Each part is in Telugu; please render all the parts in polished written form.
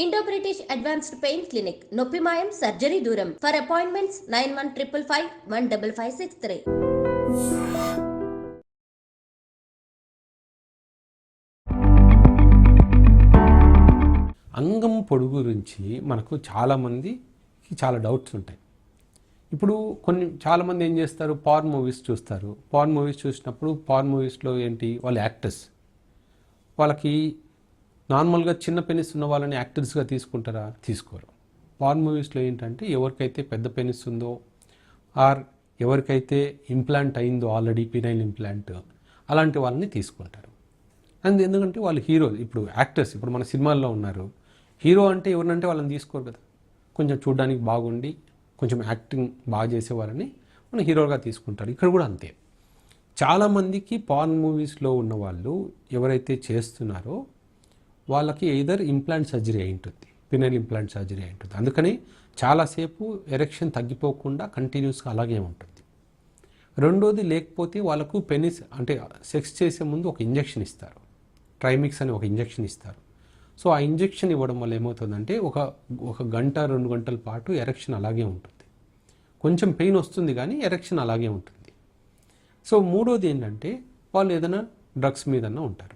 Indo British advanced pain clinic నొప్పి మాయం సర్జరీ దూరం ఫర్ అపాయింట్మెంట్స్ 9155515563. అంగం పొడుగు గురించి మనకు చాలామందికి చాలా డౌట్స్ ఉంటాయి. ఇప్పుడు చాలామంది ఏం చేస్తారు, పార్న్ మూవీస్ చూస్తారు. పార్న్ మూవీస్ చూసినప్పుడు పార్న్ మూవీస్లో ఏంటి, వాళ్ళు యాక్టర్స్, వాళ్ళకి నార్మల్గా చిన్న పెనిస్ ఉన్న వాళ్ళని యాక్టర్స్గా తీసుకుంటారా? తీసుకోరు. పార్న్ మూవీస్లో ఏంటంటే ఎవరికైతే పెద్ద పెనిస్ ఉందో ఆర్ ఎవరికైతే ఇంప్లాంట్ అయిందో ఆల్రెడీ పినైల్ ఇంప్లాంట్, అలాంటి వాళ్ళని తీసుకుంటారు. అండ్ ఎందుకంటే వాళ్ళు హీరో, ఇప్పుడు యాక్టర్స్, ఇప్పుడు మన సినిమాల్లో ఉన్నారు, హీరో అంటే ఎవరినంటే వాళ్ళని తీసుకోరు కదా. కొంచెం చూడడానికి బాగుండి కొంచెం యాక్టింగ్ బాగా చేసేవాళ్ళని మన హీరోగా తీసుకుంటారు. ఇక్కడ కూడా అంతే. చాలామందికి పార్న్ మూవీస్లో ఉన్న వాళ్ళు ఎవరైతే చేస్తున్నారో వాళ్ళకి ఎయిదర్ ఇంప్లాంట్ సర్జరీ అయి ఉంటుంది, పినైల్ ఇంప్లాంట్ సర్జరీ అయి ఉంటుంది. అందుకని చాలాసేపు ఎరెక్షన్ తగ్గిపోకుండా కంటిన్యూస్గా అలాగే ఉంటుంది. రెండోది, లేకపోతే వాళ్ళకు పెనిస్ అంటే సెక్స్ చేసే ముందు ఒక ఇంజెక్షన్ ఇస్తారు, ట్రైమిక్స్ అని ఒక ఇంజెక్షన్ ఇస్తారు. సో ఆ ఇంజెక్షన్ ఇవ్వడం వల్ల ఏమవుతుందంటే ఒక గంట 2 గంటల పాటు ఎరెక్షన్ అలాగే ఉంటుంది. కొంచెం పెయిన్ వస్తుంది కానీ ఎరెక్షన్ అలాగే ఉంటుంది. సో మూడోది ఏంటంటే వాళ్ళు ఏదైనా డ్రగ్స్ మీదన్నా ఉంటారు.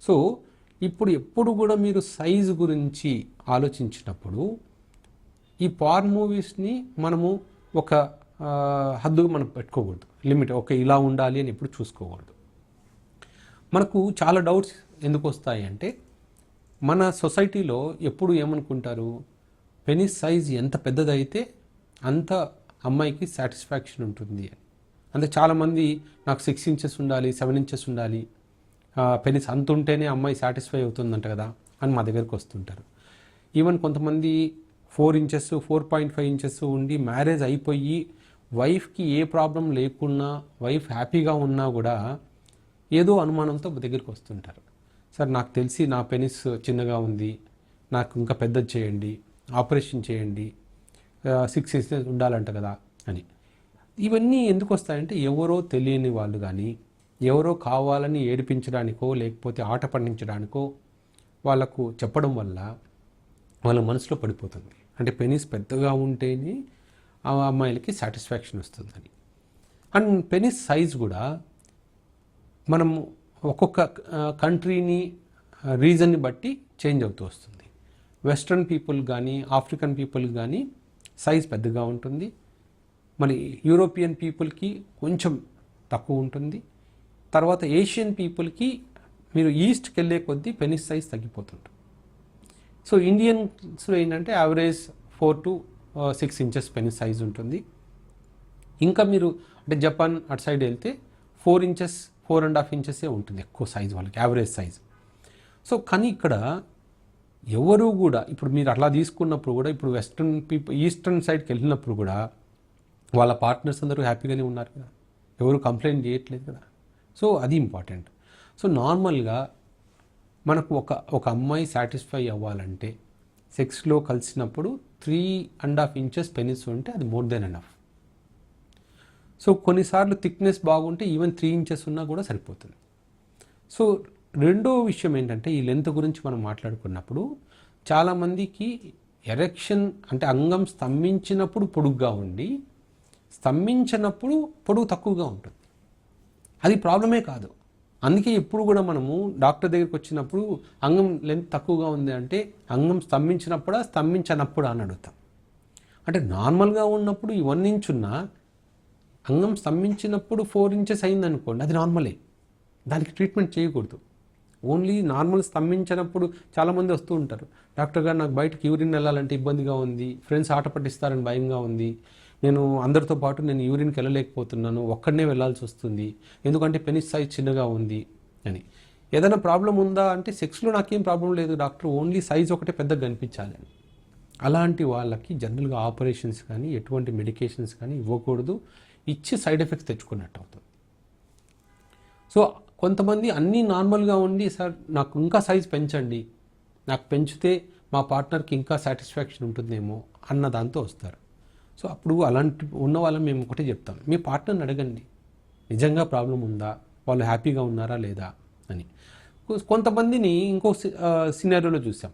సో ఎప్పుడు కూడా మీరు సైజు గురించి ఆలోచించినప్పుడు ఈ పార్న్ మూవీస్ని మనము ఒక హద్దుగా మనం పెట్టుకోకూడదు, లిమిట్ ఇలా ఉండాలి అని ఎప్పుడు చూసుకోకూడదు. మనకు చాలా డౌట్స్ ఎందుకు వస్తాయి అంటే, మన సొసైటీలో ఎప్పుడు ఏమనుకుంటారు, పెనిస్ సైజ్ ఎంత పెద్దదైతే అంత అమ్మాయికి సాటిస్ఫాక్షన్ ఉంటుంది అని. అంటే చాలామంది నాకు 6 ఇంచెస్ ఉండాలి, 7 ఇంచెస్ ఉండాలి, పెనిస్ అంత ఉంటేనే అమ్మాయి సాటిస్ఫై అవుతుందంట కదా అని మా దగ్గరికి వస్తుంటారు. ఈవెన్ కొంతమంది 4 ఇంచెస్ 4.5 ఇంచెస్ ఉండి మ్యారేజ్ అయిపోయి వైఫ్కి ఏ ప్రాబ్లం లేకున్నా, వైఫ్ హ్యాపీగా ఉన్నా కూడా ఏదో అనుమానంతో దగ్గరికి వస్తుంటారు. సార్ నాకు తెలిసి నా పెనిస్ చిన్నగా ఉంది, నాకు ఇంకా పెద్దది చేయండి, ఆపరేషన్ చేయండి, 6 ఇంచెస్ ఉండాలంట కదా అని. ఇవన్నీ ఎందుకు వస్తాయంటే ఎవరో తెలియని వాళ్ళు కానీ, ఎవరో కావాలని ఏడిపించడానికో లేకపోతే ఆట పండించడానికో వాళ్ళకు చెప్పడం వల్ల వాళ్ళ మనసులో పడిపోతుంది. అంటే పెనిస్ పెద్దగా ఉంటేనే ఆ అమ్మాయిలకి సాటిస్ఫాక్షన్ వస్తుందని. అండ్ పెనిస్ సైజ్ కూడా మనం ఒక్కొక్క కంట్రీని రీజన్ని బట్టి చేంజ్ అవుతూ వస్తుంది. వెస్ట్రన్ పీపుల్ కానీ ఆఫ్రికన్ పీపుల్ కానీ సైజ్ పెద్దగా ఉంటుంది. మరి యూరోపియన్ పీపుల్కి కొంచెం తక్కువ ఉంటుంది. తర్వాత ఏషియన్ పీపుల్కి మీరు ఈస్ట్కి వెళ్ళే కొద్దీ పెనిస్ సైజ్ తగ్గిపోతుంటుంది. సో ఇండియన్స్లో ఏంటంటే average 4 to 6 inches penis size ఉంటుంది. ఇంకా మీరు అంటే జపాన్ అటు సైడ్ వెళ్తే 4 ఇంచెస్ 4.5 ఇంచెసే ఉంటుంది ఎక్కువ సైజ్, వాళ్ళకి యావరేజ్ సైజ్. సో కానీ ఇక్కడ ఎవరు కూడా ఇప్పుడు మీరు అట్లా తీసుకున్నప్పుడు కూడా, ఇప్పుడు వెస్ట్రన్ పీపుల్ ఈస్టర్న్ సైడ్కి వెళ్ళినప్పుడు కూడా వాళ్ళ పార్ట్నర్స్ అందరూ హ్యాపీగానే ఉన్నారు కదా, ఎవరు కంప్లైంట్ చేయట్లేదు కదా. సో అది ఇంపార్టెంట్. సో నార్మల్గా మనకు ఒక అమ్మాయి సాటిస్ఫై అవ్వాలంటే సెక్స్లో కలిసినప్పుడు 3.5 ఇంచెస్ పెనిస్ ఉంటే అది మోర్ దెన్ ఎనఫ్. సో కొన్నిసార్లు థిక్నెస్ బాగుంటే ఈవెన్ 3 ఇంచెస్ ఉన్నా కూడా సరిపోతుంది. సో రెండో విషయం ఏంటంటే, ఈ లెంత్ గురించి మనం మాట్లాడుకున్నప్పుడు చాలామందికి ఎరెక్షన్ అంటే అంగం స్తంభించినప్పుడు పొడుగ్గా ఉండి స్తంభించినప్పుడు పొడుగు తక్కువగా ఉంటుంది. అది ప్రాబ్లమే కాదు. అందుకే ఎప్పుడు కూడా మనము డాక్టర్ దగ్గరికి వచ్చినప్పుడు అంగం లెంత్ తక్కువగా ఉంది అంటే అంగం స్తంభించినప్పుడా స్తంభించనప్పుడా అని అడుగుతాం. అంటే నార్మల్గా ఉన్నప్పుడు 1 ఇంచ్ ఉన్నా అంగం స్తంభించినప్పుడు 4 ఇంచెస్ అయిందనుకోండి, అది నార్మలే, దానికి ట్రీట్మెంట్ చేయకూడదు. ఓన్లీ నార్మల్ స్తంభించినప్పుడు చాలామంది వస్తూ ఉంటారు, డాక్టర్ గారు నాకు బయటకు యూరిన్ వెళ్ళాలంటే ఇబ్బందిగా ఉంది, ఫ్రెండ్స్ ఆట పట్టిస్తారని భయంగా ఉంది, నేను అందరితో పాటు నేను యూరిన్కి వెళ్ళలేకపోతున్నాను, ఒక్కడనే వెళ్ళాల్సి వస్తుంది ఎందుకంటే పెనిస్ సైజ్ చిన్నగా ఉంది అని. ఏదైనా ప్రాబ్లం ఉందా అంటే సెక్స్లో నాకేం ప్రాబ్లం లేదు డాక్టర్, ఓన్లీ సైజ్ ఒకటే పెద్దగా కనిపించాలి అని. అలాంటి వాళ్ళకి జనరల్గా ఆపరేషన్స్ కానీ ఎటువంటి మెడికేషన్స్ కానీ ఇవ్వకూడదు, ఇచ్చి సైడ్ ఎఫెక్ట్స్ తెచ్చుకున్నట్టు అవుతుంది. సో కొంతమంది అన్నీ నార్మల్గా ఉండి, సార్ నాకు ఇంకా సైజ్ పెంచండి, నాకు పెంచితే మా పార్ట్నర్కి ఇంకా సాటిస్ఫాక్షన్ ఉంటుందేమో అన్న దాంతో వస్తారు. సో అప్పుడు అలాంటి ఉన్న వాళ్ళని మేము ఒకటే చెప్తాం, మీ పార్ట్నర్ని అడగండి నిజంగా ప్రాబ్లం ఉందా, వాళ్ళు హ్యాపీగా ఉన్నారా లేదా అని. కొంతమందిని ఇంకో సినారియోలో చూసాం,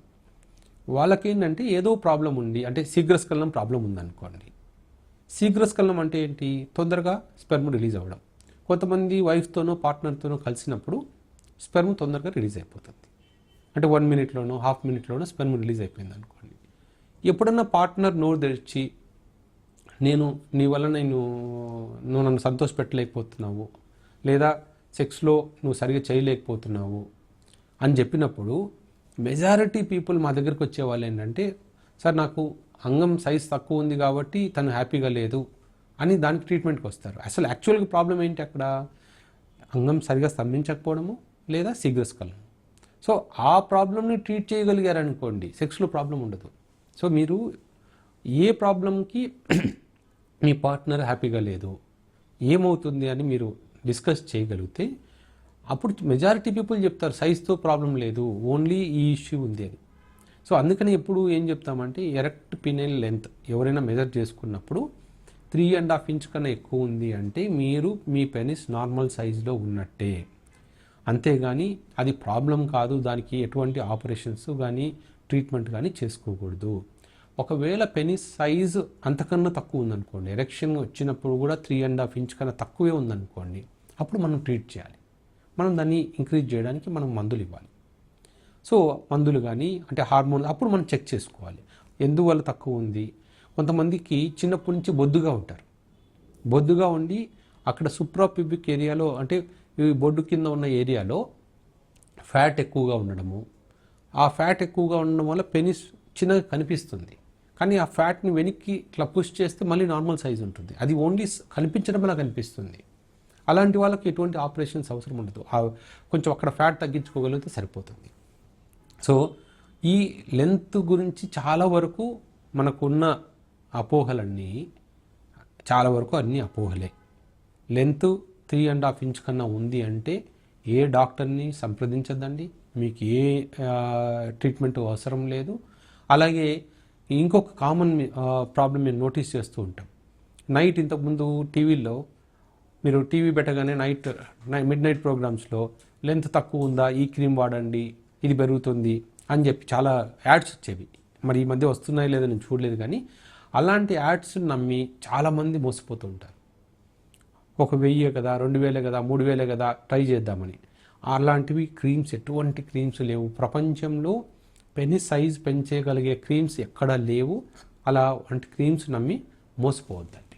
వాళ్ళకేంటంటే ఏదో ప్రాబ్లం ఉంది, అంటే శీఘ్రస్ఖలనం ప్రాబ్లం ఉందనుకోండి. శీఘ్రస్ఖలనం అంటే ఏంటి? తొందరగా స్పెర్మ్ రిలీజ్ అవ్వడం. కొంతమంది వైఫ్తోనో పార్ట్నర్తోనో కలిసినప్పుడు స్పెర్మ్ తొందరగా రిలీజ్ అయిపోతుంది. అంటే 1 మినిట్లోనో హాఫ్ మినిట్లోనో స్పెర్మ్ రిలీజ్ అయిపోయింది అనుకోండి. ఎప్పుడన్నా పార్ట్నర్ నోరు తెరిచి నీ వల్ల నువ్వు నన్ను సంతోషపెట్టలేకపోతున్నావు, లేదా సెక్స్లో నువ్వు సరిగా చేయలేకపోతున్నావు అని చెప్పినప్పుడు మెజారిటీ పీపుల్ మా దగ్గరికి వచ్చే వాళ్ళు ఏంటంటే, సార్ నాకు అంగం సైజ్ తక్కువ ఉంది కాబట్టి తను హ్యాపీగా లేదు అని దానికి ట్రీట్మెంట్కి వస్తారు. అసలు యాక్చువల్గా ప్రాబ్లం ఏంటి అక్కడ? అంగం సరిగా స్తంభించకపోవడము లేదా శీఘ్రస్ఖలనం. సో ఆ ప్రాబ్లమ్ని ట్రీట్ చేయగలిగారనుకోండి, సెక్స్లో ప్రాబ్లం ఉండదు. సో మీరు ఏ ప్రాబ్లంకి మీ పార్ట్నర్ హ్యాపీగా లేదు, ఏమవుతుంది అని మీరు డిస్కస్ చేయగలిగితే అప్పుడు మెజారిటీ పీపుల్ చెప్తారు సైజ్తో ప్రాబ్లం లేదు, ఓన్లీ ఈ ఇష్యూ ఉంది అని. సో అందుకని ఎప్పుడు ఏం చెప్తామంటే, ఎరెక్ట్ పినైల్ లెంత్ ఎవరైనా మెజర్ చేసుకున్నప్పుడు 3.5 ఇంచ్ కన్నా ఎక్కువ ఉంది అంటే మీరు మీ పెనిస్ నార్మల్ సైజులో ఉన్నట్టే. అంతేగాని అది ప్రాబ్లం కాదు, దానికి ఎటువంటి ఆపరేషన్స్ కానీ ట్రీట్మెంట్ కానీ చేసుకోకూడదు. ఒకవేళ పెనిస్ సైజు అంతకన్నా తక్కువ ఉందనుకోండి, ఎరెక్షన్ వచ్చినప్పుడు కూడా 3.5 ఇంచ్ కన్నా తక్కువే ఉందనుకోండి, అప్పుడు మనం ట్రీట్ చేయాలి. మనం దాన్ని ఇంక్రీజ్ చేయడానికి మనం మందులు ఇవ్వాలి. సో మందులు కానీ అంటే హార్మోన్ అప్పుడు మనం చెక్ చేసుకోవాలి ఎందువల్ల తక్కువ ఉంది. కొంతమందికి చిన్నప్పటి నుంచి బొద్దుగా ఉంటారు, బొద్దుగా ఉండి అక్కడ సుప్రాపిబిక్ ఏరియాలో అంటే ఈ బొడ్డు కింద ఉన్న ఏరియాలో ఫ్యాట్ ఎక్కువగా ఉండడము, ఆ ఫ్యాట్ ఎక్కువగా ఉండడం వల్ల పెనిస్ చిన్నగా కనిపిస్తుంది. కానీ ఆ ఫ్యాట్ని వెనక్కి ఇట్లా పుష్ చేస్తే మళ్ళీ నార్మల్ సైజ్ ఉంటుంది, అది ఓన్లీ కనిపించడం వల్ల కనిపిస్తుంది. అలాంటి వాళ్ళకి ఎటువంటి ఆపరేషన్స్ అవసరం ఉండదు, కొంచెం అక్కడ ఫ్యాట్ తగ్గించుకోగలిగితే సరిపోతుంది. సో ఈ లెంత్ గురించి చాలా వరకు మనకున్న అపోహలన్నీ చాలా వరకు అన్నీ అపోహలే. లెంత్ 3.5 ఇంచ్ కన్నా ఉంది అంటే ఏ డాక్టర్ని సంప్రదించద్దండి, మీకు ఏ ట్రీట్మెంట్ అవసరం లేదు. అలాగే ఇంకొక కామన్ ప్రాబ్లం మేము నోటీస్ చేస్తూ ఉంటాం. నైట్ ఇంతకుముందు టీవీలో మీరు టీవీ పెట్టగానే మిడ్ నైట్ ప్రోగ్రామ్స్లో లెంత్ తక్కువ ఉందా, ఈ క్రీమ్ వాడండి, ఇది పెరుగుతుంది అని చెప్పి చాలా యాడ్స్ వచ్చేవి. మరి ఈ మధ్య వస్తున్నాయి లేదో నేను చూడలేదు, కానీ అలాంటి యాడ్స్ నమ్మి చాలామంది మోసపోతూ ఉంటారు. 1,000 కదా, 2,000 కదా, 3,000 కదా ట్రై చేద్దామని. అలాంటివి క్రీమ్స్ ఎటువంటి క్రీమ్స్ లేవు ప్రపంచంలో. పెనిస్ సైజ్ పెంచేయగలిగే క్రీమ్స్ ఎక్కడా లేవు. అలాంటి క్రీమ్స్ నమ్మి మోసపోవద్దండి.